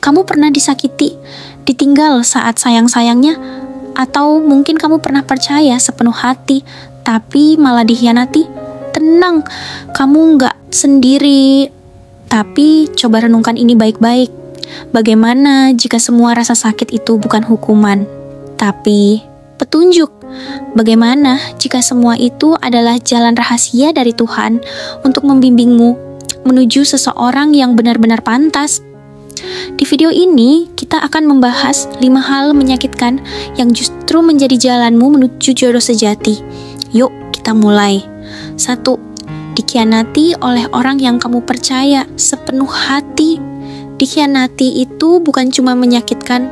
Kamu pernah disakiti, ditinggal saat sayang-sayangnya, atau mungkin kamu pernah percaya sepenuh hati, tapi malah dikhianati? Tenang, kamu nggak sendiri. Tapi coba renungkan ini baik-baik. Bagaimana jika semua rasa sakit itu bukan hukuman, tapi petunjuk? Bagaimana jika semua itu adalah jalan rahasia dari Tuhan untuk membimbingmu menuju seseorang yang benar-benar pantas? Di video ini, kita akan membahas 5 hal menyakitkan yang justru menjadi jalanmu menuju jodoh sejati. Yuk, kita mulai. 1. Dikhianati oleh orang yang kamu percaya sepenuh hati. Dikhianati itu bukan cuma menyakitkan,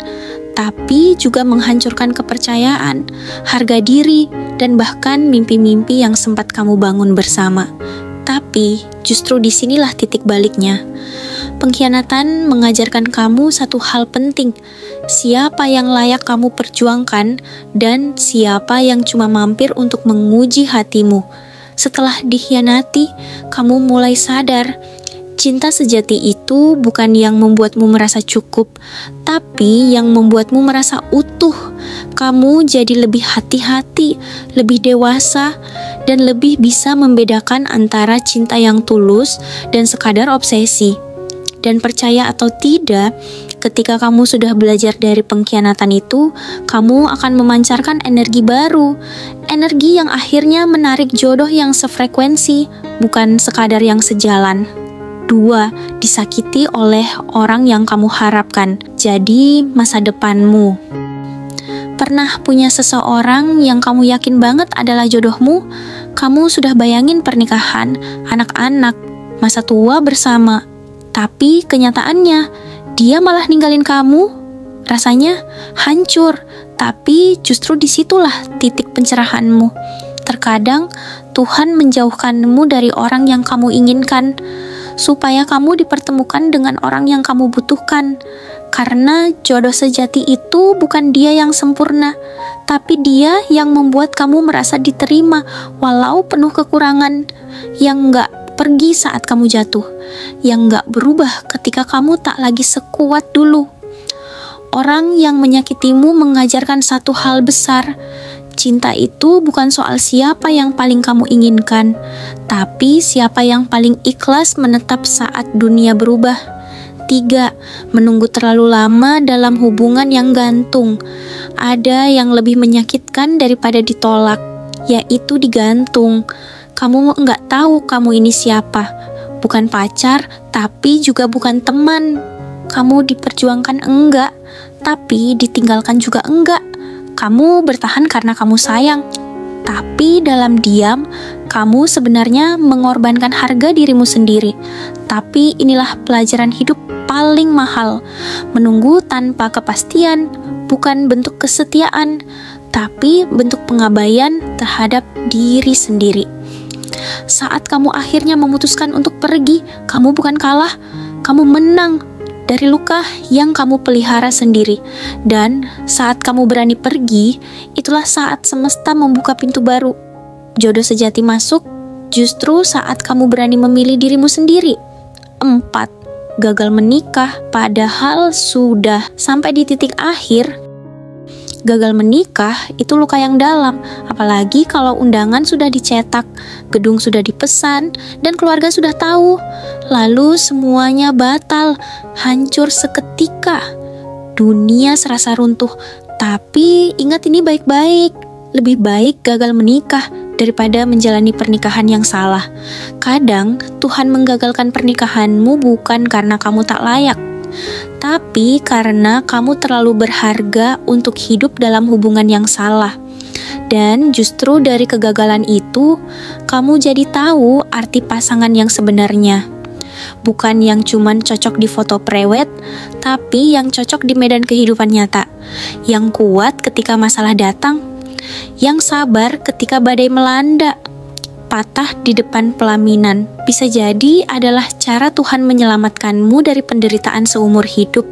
tapi juga menghancurkan kepercayaan, harga diri, dan bahkan mimpi-mimpi yang sempat kamu bangun bersama. Tapi justru disinilah titik baliknya. Pengkhianatan mengajarkan kamu satu hal penting: siapa yang layak kamu perjuangkan dan siapa yang cuma mampir untuk menguji hatimu. Setelah dikhianati, kamu mulai sadar, cinta sejati itu bukan yang membuatmu merasa cukup, tapi yang membuatmu merasa utuh. Kamu jadi lebih hati-hati, lebih dewasa, dan lebih bisa membedakan antara cinta yang tulus dan sekadar obsesi. Dan percaya atau tidak, ketika kamu sudah belajar dari pengkhianatan itu, kamu akan memancarkan energi baru. Energi yang akhirnya menarik jodoh yang sefrekuensi, bukan sekadar yang sejalan. 2. Disakiti oleh orang yang kamu harapkan jadi masa depanmu. Pernah punya seseorang yang kamu yakin banget adalah jodohmu? Kamu sudah bayangin pernikahan, anak-anak, masa tua bersama. Tapi kenyataannya, dia malah ninggalin kamu. Rasanya hancur, tapi justru disitulah titik pencerahanmu. Terkadang Tuhan menjauhkanmu dari orang yang kamu inginkan, supaya kamu dipertemukan dengan orang yang kamu butuhkan. Karena jodoh sejati itu bukan dia yang sempurna, tapi dia yang membuat kamu merasa diterima walau penuh kekurangan, yang gak pergi saat kamu jatuh, yang gak berubah ketika kamu tak lagi sekuat dulu. Orang yang menyakitimu mengajarkan satu hal besar: cinta itu bukan soal siapa yang paling kamu inginkan, tapi siapa yang paling ikhlas menetap saat dunia berubah. 3. Menunggu terlalu lama dalam hubungan yang gantung. Ada yang lebih menyakitkan daripada ditolak, yaitu digantung. Kamu nggak tahu kamu ini siapa. Bukan pacar, tapi juga bukan teman. Kamu diperjuangkan enggak, tapi ditinggalkan juga enggak. Kamu bertahan karena kamu sayang, tapi dalam diam, kamu sebenarnya mengorbankan harga dirimu sendiri. Tapi inilah pelajaran hidup paling mahal. Menunggu tanpa kepastian bukan bentuk kesetiaan, tapi bentuk pengabaian terhadap diri sendiri. Saat kamu akhirnya memutuskan untuk pergi, kamu bukan kalah, kamu menang dari luka yang kamu pelihara sendiri. Dan saat kamu berani pergi, itulah saat semesta membuka pintu baru. Jodoh sejati masuk justru saat kamu berani memilih dirimu sendiri. 4. Gagal menikah padahal sudah sampai di titik akhir. Gagal menikah itu luka yang dalam, apalagi kalau undangan sudah dicetak, gedung sudah dipesan, dan keluarga sudah tahu. Lalu semuanya batal, hancur seketika. Dunia serasa runtuh. Tapi ingat ini baik-baik, lebih baik gagal menikah daripada menjalani pernikahan yang salah. Kadang Tuhan menggagalkan pernikahanmu bukan karena kamu tak layak, tapi karena kamu terlalu berharga untuk hidup dalam hubungan yang salah. Dan justru dari kegagalan itu, kamu jadi tahu arti pasangan yang sebenarnya. Bukan yang cuman cocok di foto prewed, tapi yang cocok di medan kehidupan nyata. Yang kuat ketika masalah datang, yang sabar ketika badai melanda. Patah di depan pelaminan bisa jadi adalah cara Tuhan menyelamatkanmu dari penderitaan seumur hidup.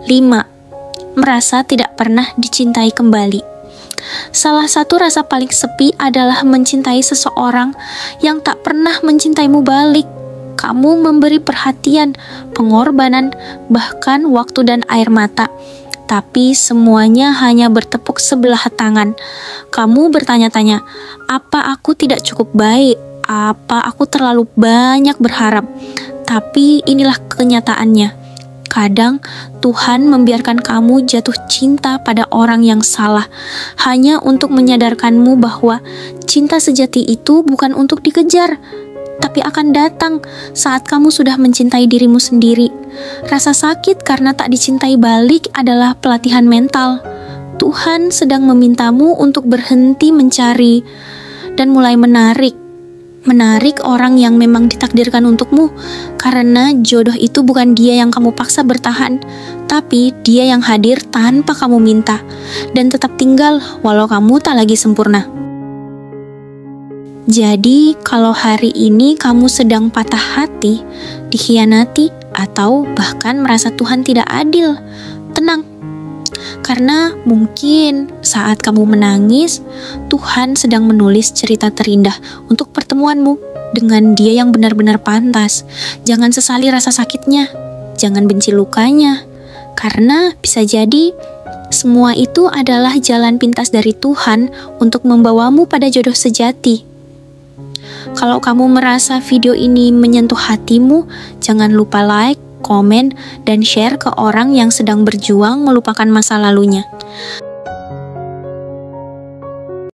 5. Merasa tidak pernah dicintai kembali. Salah satu rasa paling sepi adalah mencintai seseorang yang tak pernah mencintaimu balik. Kamu memberi perhatian, pengorbanan, bahkan waktu dan air mata. Tapi semuanya hanya bertepuk sebelah tangan. Kamu bertanya-tanya, apa aku tidak cukup baik? Apa aku terlalu banyak berharap? Tapi inilah kenyataannya. Kadang Tuhan membiarkan kamu jatuh cinta pada orang yang salah, hanya untuk menyadarkanmu bahwa cinta sejati itu bukan untuk dikejar, tapi akan datang saat kamu sudah mencintai dirimu sendiri. Rasa sakit karena tak dicintai balik adalah pelatihan mental. Tuhan sedang memintamu untuk berhenti mencari dan mulai menarik orang yang memang ditakdirkan untukmu, karena jodoh itu bukan dia yang kamu paksa bertahan, tapi dia yang hadir tanpa kamu minta dan tetap tinggal walau kamu tak lagi sempurna. Jadi kalau hari ini kamu sedang patah hati, dikhianati, atau bahkan merasa Tuhan tidak adil, tenang. Karena mungkin saat kamu menangis, Tuhan sedang menulis cerita terindah untuk pertemuanmu dengan dia yang benar-benar pantas. Jangan sesali rasa sakitnya, jangan benci lukanya, karena bisa jadi semua itu adalah jalan pintas dari Tuhan untuk membawamu pada jodoh sejati. Kalau kamu merasa video ini menyentuh hatimu, jangan lupa like, komen, dan share ke orang yang sedang berjuang melupakan masa lalunya.